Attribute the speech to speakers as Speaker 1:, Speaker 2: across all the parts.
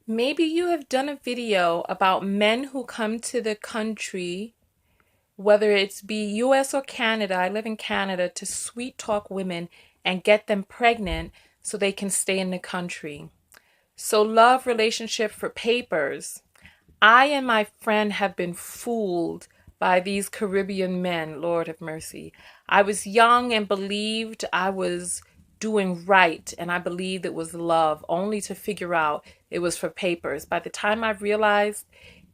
Speaker 1: Maybe you have done a video about men who come to the country, whether it's be US or Canada. I live in Canada, to sweet talk women and get them pregnant so they can stay in the country. So, love relationship for papers. I and my friend have been fooled by these Caribbean men, Lord have mercy. I was young and believed I was doing right, and I believed it was love, only to figure out it was for papers. By the time I realized,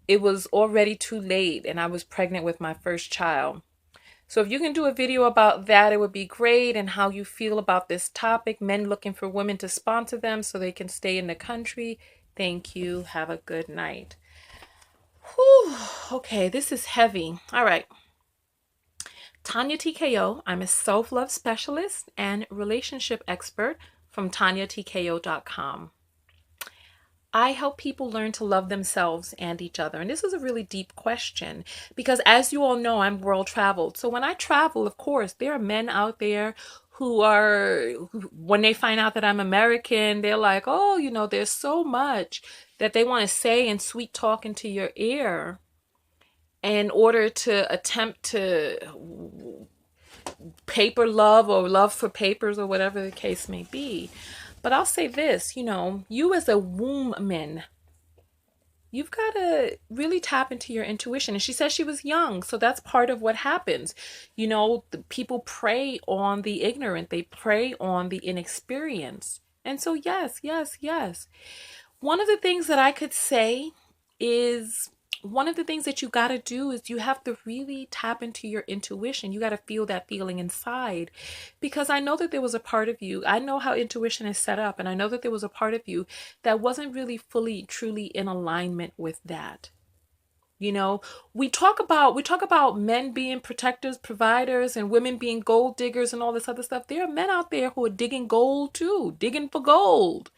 Speaker 1: it was already too late, and I was pregnant with my first child. So if you can do a video about that, it would be great, and how you feel about this topic, men looking for women to sponsor them so they can stay in the country. Thank you. Have a good night. Whew. Okay, this is heavy. All right. Tonya TKO. I'm a self love specialist and relationship expert from TonyaTKO.com. I help people learn to love themselves and each other. And this is a really deep question because, as you all know, I'm world traveled. So when I travel, of course, there are men out there when they find out that I'm American, they're like, oh, there's so much that they want to say and sweet talk into your ear in order to attempt to paper love or love for papers or whatever the case may be. But I'll say this, you as a woman, you've got to really tap into your intuition. And she says she was young, so that's part of what happens. The people prey on the ignorant, they prey on the inexperienced. And so, yes, yes, yes. One of the things that I could say is, one of the things that you got to do is you have to really tap into your intuition. You got to feel that feeling inside, because I know that there was a part of you. I know how intuition is set up, and I know that there was a part of you that wasn't really fully, truly in alignment with that. We talk about men being protectors, providers, and women being gold diggers and all this other stuff. There are men out there who are digging gold too, digging for gold.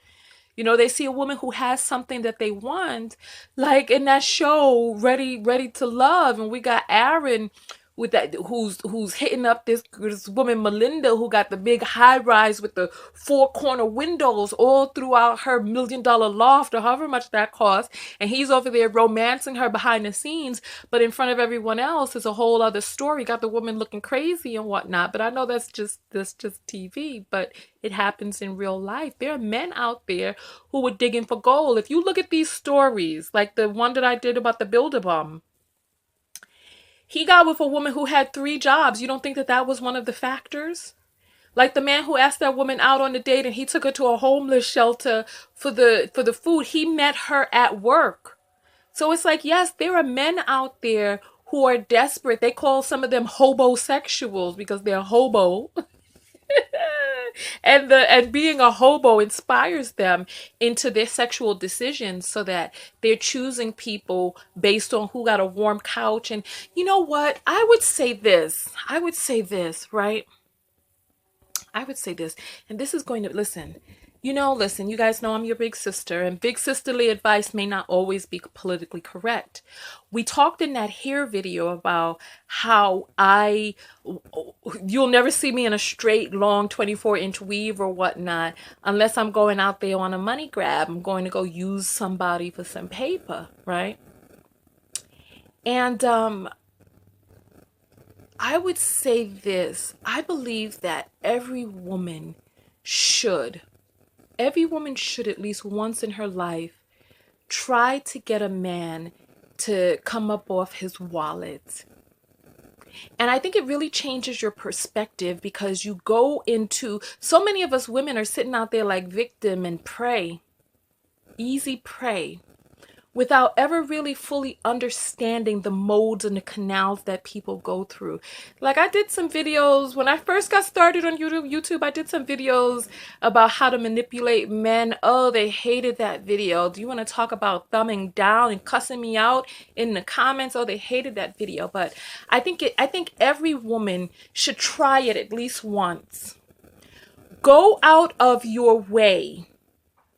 Speaker 1: They see a woman who has something that they want, like in that show, Ready to Love, and we got Aaron with that who's hitting up this woman Melinda, who got the big high rise with the four corner windows all throughout her $1 million loft, or however much that cost, and he's over there romancing her behind the scenes, but in front of everyone else is a whole other story. Got the woman looking crazy and whatnot. But I know that's just TV, but it happens in real life. There are men out there who were digging for gold. If you look at these stories, like the one that I did about the Build-A-Bum, he got with a woman who had 3 jobs. You don't think that that was one of the factors? Like the man who asked that woman out on a date and he took her to a homeless shelter for the food. He met her at work. So it's like, yes, there are men out there who are desperate. They call some of them hobosexuals because they're hobo. And being a hobo inspires them into their sexual decisions, so that they're choosing people based on who got a warm couch. And you know what? I would say this, right? I would say this, and this is going to, listen, you guys know I'm your big sister, and big sisterly advice may not always be politically correct. We talked in that hair video about how you'll never see me in a straight, long 24-inch weave or whatnot unless I'm going out there on a money grab. I'm going to go use somebody for some paper, right? And I would say this. I believe that should, every woman should at least once in her life try to get a man to come up off his wallet. And I think it really changes your perspective, because you go into, so many of us women are sitting out there like victim and prey, easy prey, without ever really fully understanding the modes and the canals that people go through. Like, I did some videos when I first got started on YouTube. I did some videos about how to manipulate men. Oh, they hated that video. Do you want to talk about thumbing down and cussing me out in the comments? Oh, they hated that video. But I think every woman should try it at least once. Go out of your way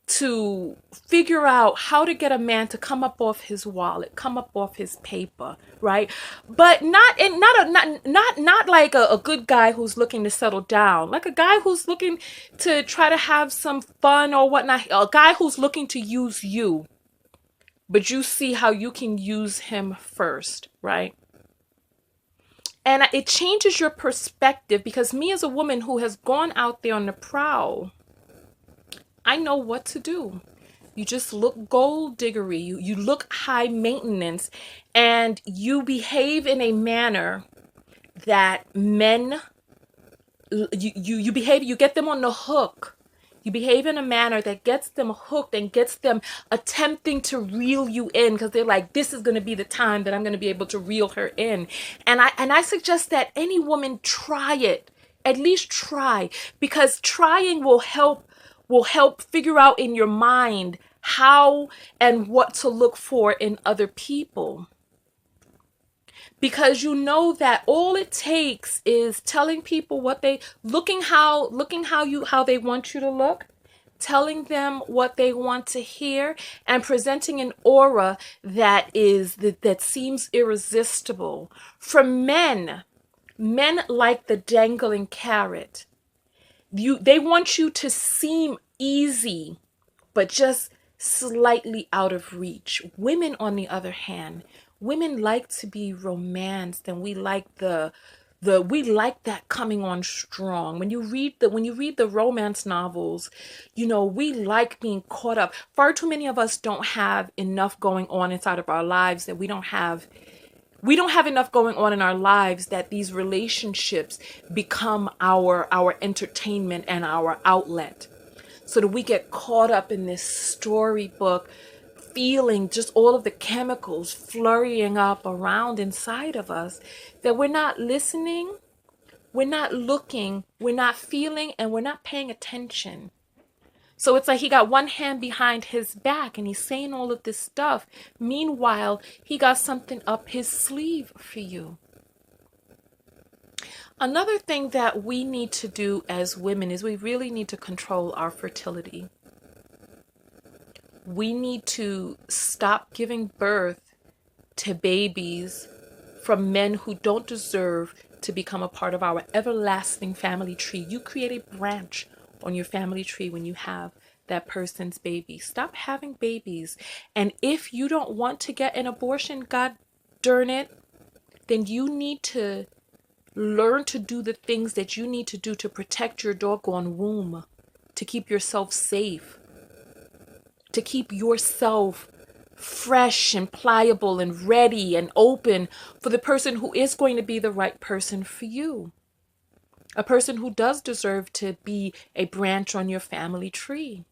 Speaker 1: to figure out how to get a man to come up off his wallet, come up off his paper, right? But not like a good guy who's looking to settle down, like a guy who's looking to try to have some fun or whatnot, a guy who's looking to use you. but you see how you can use him first, right? And it changes your perspective, because me as a woman who has gone out there on the prowl, I know what to do. You just look gold diggery. You look high maintenance, and you behave in a manner that men, you behave, you get them on the hook. You behave in a manner that gets them hooked and gets them attempting to reel you in, because they're like, this is going to be the time that I'm going to be able to reel her in. And I suggest that any woman try it. At least try, because trying will help figure out in your mind how and what to look for in other people. Because you know that all it takes is telling people what they, looking how they want you to look, telling them what they want to hear, and presenting an aura that seems irresistible. For men like the dangling carrot. They want you to seem easy, but just slightly out of reach. Women, on the other hand, women like to be romanced, and we like we like that coming on strong. When you read the romance novels, we like being caught up. Far too many of us don't have enough going on inside of our lives, that we don't have enough going on in our lives, that these relationships become our entertainment and our outlet. So that we get caught up in this storybook, feeling just all of the chemicals flurrying up around inside of us, that we're not listening, we're not looking, we're not feeling, and we're not paying attention. So it's like he got one hand behind his back and he's saying all of this stuff. Meanwhile, he got something up his sleeve for you. Another thing that we need to do as women is we really need to control our fertility. We need to stop giving birth to babies from men who don't deserve to become a part of our everlasting family tree. You create a branch on your family tree when you have that person's baby. Stop having babies. And if you don't want to get an abortion, God darn it, then you need to learn to do the things that you need to do to protect your doggone womb, to keep yourself safe, to keep yourself fresh and pliable and ready and open for the person who is going to be the right person for you. A person who does deserve to be a branch on your family tree,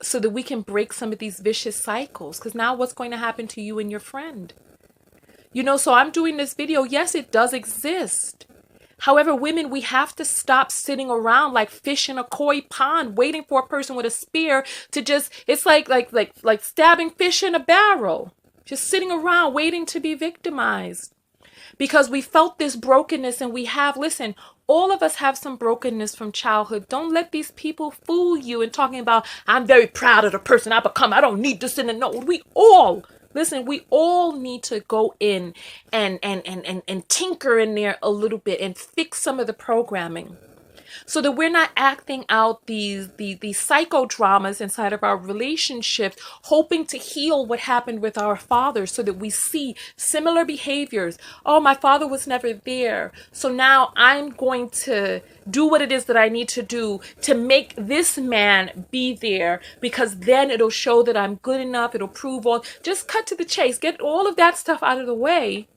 Speaker 1: so that we can break some of these vicious cycles. Because now what's going to happen to you and your friend? So I'm doing this video. Yes, it does exist. However, women, we have to stop sitting around like fish in a koi pond, waiting for a person with a spear to just, it's like stabbing fish in a barrel. Just sitting around waiting to be victimized. Because we felt this brokenness, and listen, all of us have some brokenness from childhood. Don't let these people fool you and talking about, I'm very proud of the person I become. I don't need this in the no. We all need to go in and tinker in there a little bit and fix some of the programming, so that we're not acting out these psychodramas inside of our relationships, hoping to heal what happened with our fathers, so that we see similar behaviors. Oh, my father was never there, so now I'm going to do what it is that I need to do to make this man be there, because then it'll show that I'm good enough. It'll prove all. Just cut to the chase. Get all of that stuff out of the way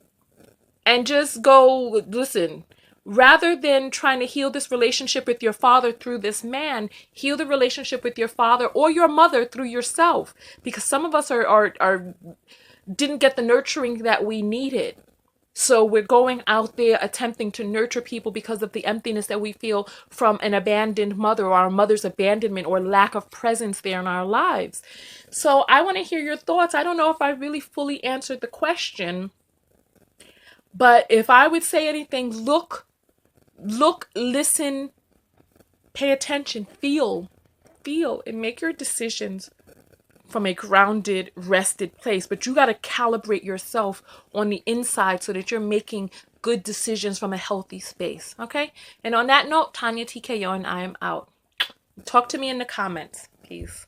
Speaker 1: and just go, listen. Rather than trying to heal this relationship with your father through this man, heal the relationship with your father or your mother through yourself. Because some of us didn't get the nurturing that we needed. So we're going out there attempting to nurture people because of the emptiness that we feel from an abandoned mother, or our mother's abandonment or lack of presence there in our lives. So I want to hear your thoughts. I don't know if I really fully answered the question, but if I would say anything, look, listen, pay attention, feel, and make your decisions from a grounded, rested place. But you got to calibrate yourself on the inside so that you're making good decisions from a healthy space. Okay? And on that note, Tonya TKO, and I am out. Talk to me in the comments. Peace.